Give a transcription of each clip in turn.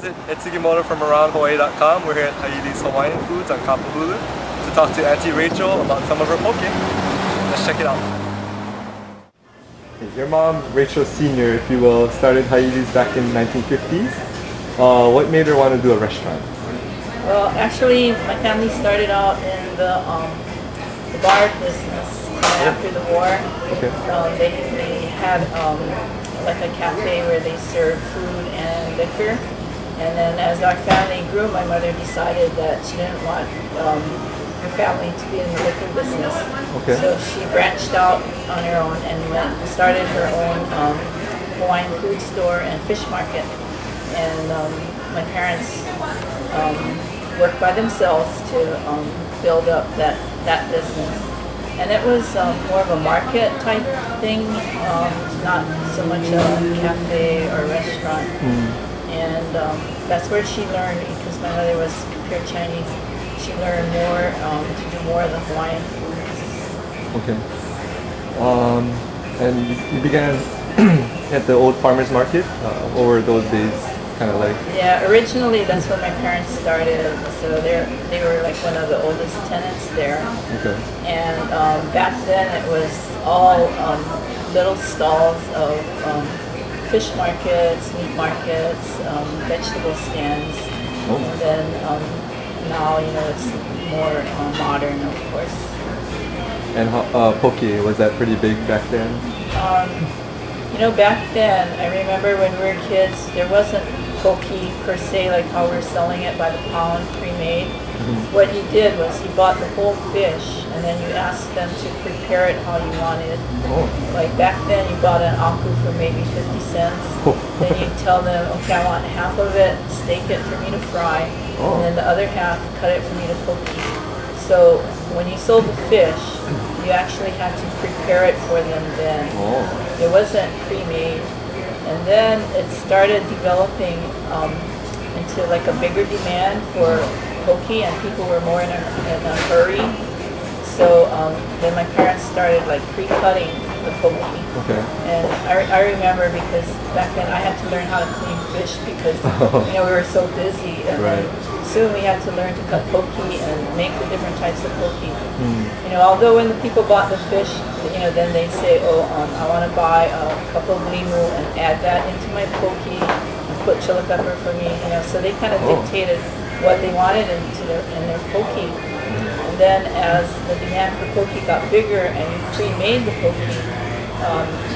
visit Etsugimoto from aroundhawaii.com. We're here at Haili's Hawaiian Foods on Kapahulu to talk to Auntie Rachel about some of her poke. Let's check it out. Your mom, Rachel Sr., if you will, started Haili's back in the 1950s. What made her want to do a restaurant? Well, actually, my family started out in the bar business after the war. Okay. They had like a cafe where they served food and liquor. And then as our family grew, my mother decided that she didn't want her family to be in the liquor business. Okay. So she branched out on her own and started her own Hawaiian food store and fish market. And my parents worked by themselves to build up that business. And it was more of a market type thing, not so much a cafe or restaurant. And that's where she learned, because my mother was pure Chinese, she learned more to do more of the Hawaiian foods. Okay. And you began at the old farmer's market? What were those days kind of like? Yeah, originally that's where my parents started. So they were like one of the oldest tenants there. Okay. And back then it was all little stalls of fish markets, meat markets, vegetable stands. Oh. And then now, it's more modern, of course. And poke, was that pretty big back then? Back then, I remember when we were kids, there wasn't poke per se, like how we're selling it by the pound pre-made. What he did was he bought the whole fish, and then you asked them to prepare it how you wanted. Oh. Like back then, you bought an aku for maybe 50 cents. Then you tell them, okay, I want half of it, steak it for me to fry, Oh. and then the other half, cut it for me to poke. So when you sold the fish, you actually had to prepare it for them then. Oh. It wasn't pre-made. And then it started developing into like a bigger demand for poke, and people were more in a hurry. So then my parents started like pre-cutting the poke. Okay. And I remember, because back then I had to learn how to clean fish because we were so busy, and Right. then soon we had to learn to cut poke and make the different types of poke. Although when the people bought the fish, then they say, I want to buy a cup of limu and add that into my poke and put chili pepper for me. So they kind of dictated what they wanted in their poke. And then as the demand for poke got bigger and you pre-made the poke,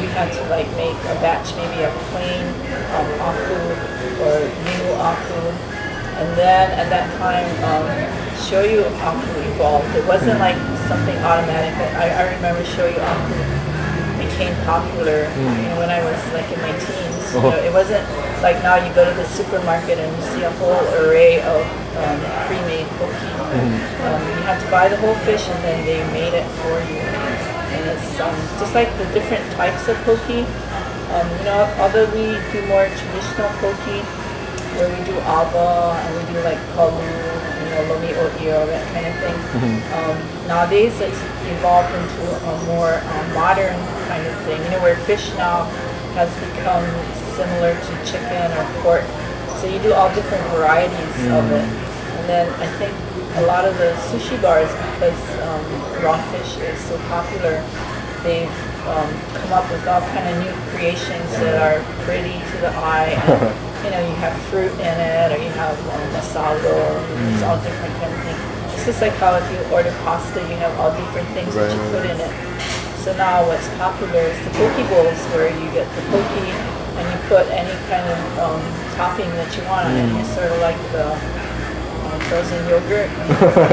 you had to like make a batch, maybe a plain aku or new aku. And then at that time, shoyu aku evolved. It wasn't like something automatic. I remember shoyu aku became popular when I was like in my teens. It wasn't like now you go to the supermarket and you see a whole array of pre-made poke. You had to buy the whole fish and then they made it for you. And it's just like the different types of poke. Although we do more traditional poke, where we do ava and we do like palu, lomi o'io, that kind of thing. Nowadays it's evolved into a more modern kind of thing, where fish now has become similar to chicken or pork. So you do all different varieties of it. And then I think a lot of the sushi bars, because raw fish is so popular, they've come up with all kind of new creations that are pretty to the eye. And, you have fruit in it, or you have masago, it's all different kind of thing. It's just like how if you order pasta, you have all different things that you put in it. So now what's popular is the poke bowls, where you get the poke and you put any kind of topping that you want on it. It's sort of like the frozen yogurt.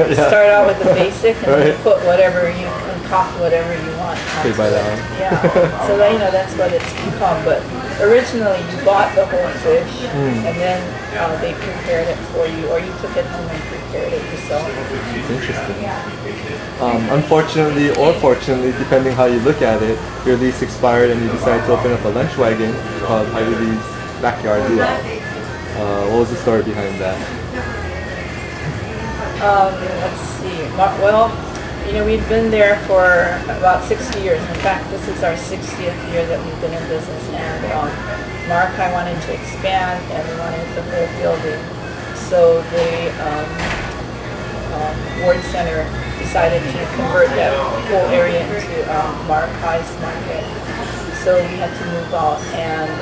You start out with the basic, and then you put whatever you concoct, whatever you want. Okay, by that one. Yeah. So that's what it's become. But originally, you bought the whole fish, and then they prepared it for you, or you took it home and prepared it yourself. It's interesting. Unfortunately, or fortunately, depending how you look at it, your lease expired and you decided to open up a lunch wagon called Haili's Backyard Luau. What was the story behind that? Let's see. Well, we've been there for about 60 years. In fact, this is our 60th year that we've been in business, and Maracay wanted to expand and they wanted the whole building. So the Ward Center decided to convert that whole area into Maracay's market. So we had to move out, and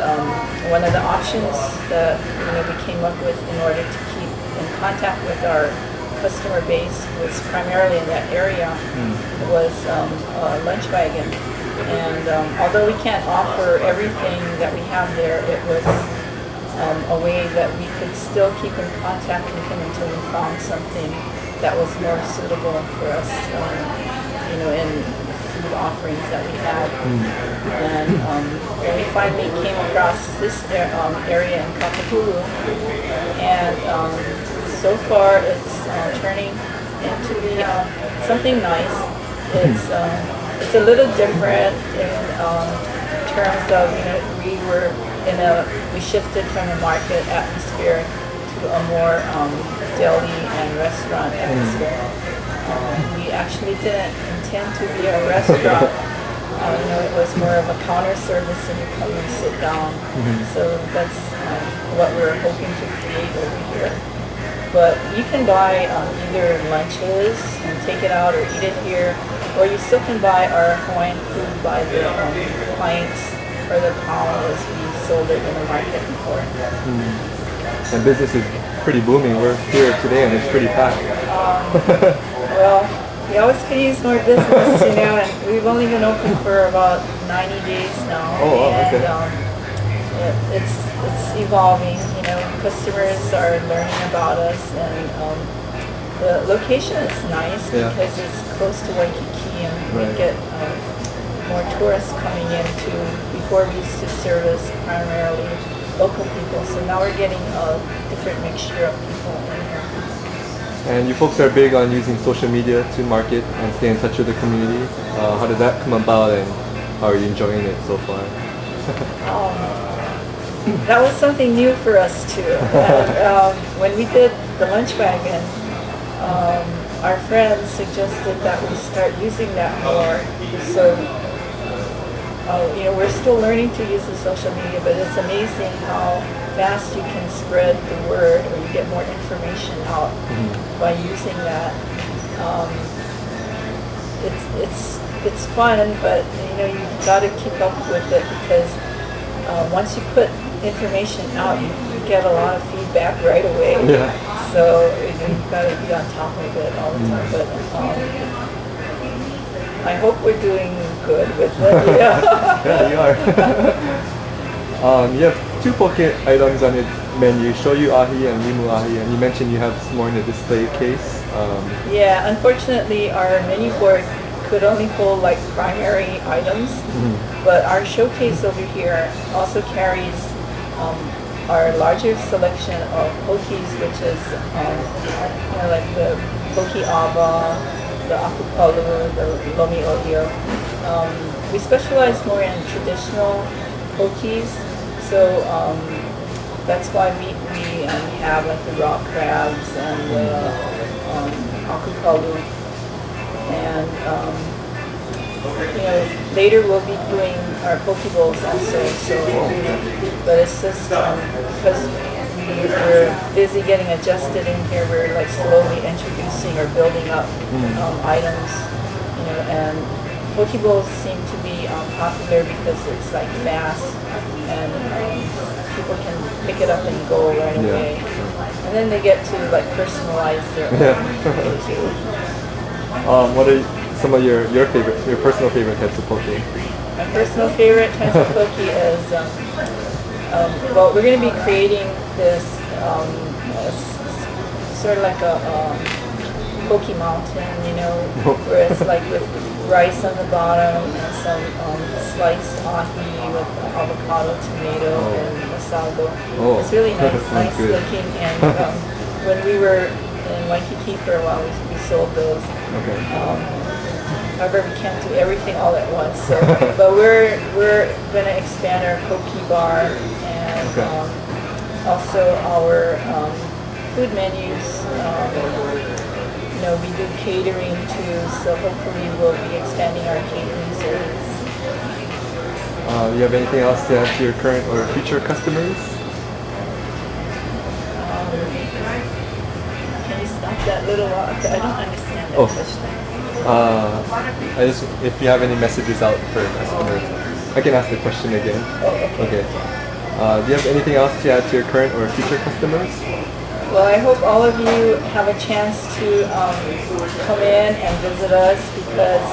one of the options that we came up with in order to keep in contact with our customer base was primarily in that area was a lunch wagon. And although we can't offer everything that we have there, it was a way that we could still keep in contact with him until we found something that was more suitable for us, in food offerings that we had. And when we finally came across this area in Kapahulu, and so far it's turning into something nice. It's a little different in terms of, we shifted from a market atmosphere to a more deli and restaurant atmosphere. We actually didn't intend to be a restaurant. It was more of a counter service and you come and sit down. So that's what we're hoping to create over here. But you can buy either lunches and take it out or eat it here, or you still can buy our Hawaiian food by the pints or the pound as we sold it in the market before. And business is pretty booming. We're here today and it's pretty packed. Well, we always could use more business, and we've only been open for about 90 days now. Oh, wow, okay. And it's evolving. Customers are learning about us, and the location is nice because it's close to Waikiki, and we get more tourists coming in too. Before we used to service primarily local people, so now we're getting a different mixture of people in here. And you folks are big on using social media to market and stay in touch with the community. How did that come about, and how are you enjoying it so far? That was something new for us too. And, when we did the lunch wagon, our friends suggested that we start using that more. So, we're still learning to use the social media, but it's amazing how fast you can spread the word, or you get more information out by using that. It's fun, but you've got to keep up with it, because once you put information out, you get a lot of feedback right away. Yeah. So you've got to be on top of it all the time. But I hope we're doing good with it. Yeah, you are. You have two poke items on your menu, shoyu ahi and limu ahi, and you mentioned you have some more in the display case. Yeah, unfortunately our menu board could only hold like primary items, but our showcase over here also carries our larger selection of pokies, which is like the poke ava, the aku palu, the lomi olio. We specialize more in traditional pokies, so that's why we have like the raw crabs and the aku palu. And later we'll be doing our poke bowls also. So, but it's just because we're busy getting adjusted in here. We're like slowly introducing or building up items, and poke bowls seem to be popular because it's like fast and people can pick it up and go right away. And then they get to like personalize their own too. What are some of your personal favorite types of poke? My personal favorite type of poke is, well, we're going to be creating this sort of like a poke mountain, where it's like with rice on the bottom and some sliced ahi with avocado, tomato, and masago. It's really nice looking, and when we were in Waikiki for a while, we sold those. However, we can't do everything all at once. So, but we're going to expand our poke bar and also our food menus. We do catering too, so hopefully we'll be expanding our catering service. You have anything else to add to your current or future customers? Can you stop that little while? I don't understand that question. If you have any messages out for customers, I can ask the question again. Oh, okay. Do you have anything else to add to your current or future customers? Well, I hope all of you have a chance to come in and visit us because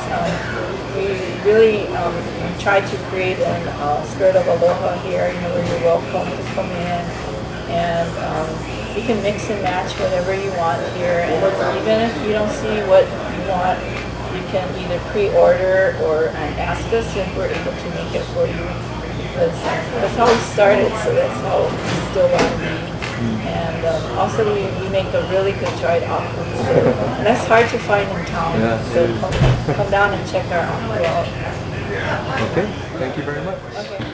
we really try to create a spirit of aloha here. You know, where you're welcome to come in, and you can mix and match whatever you want here. And even if you don't see what you want, you can either pre-order or ask us if we're able to make it for you. Because that's how we started, so that's how we still want to be. And also we make a really good dried aqua. So, and that's hard to find in town. Yeah, so come down and check our aqua out. Okay, thank you very much. Okay.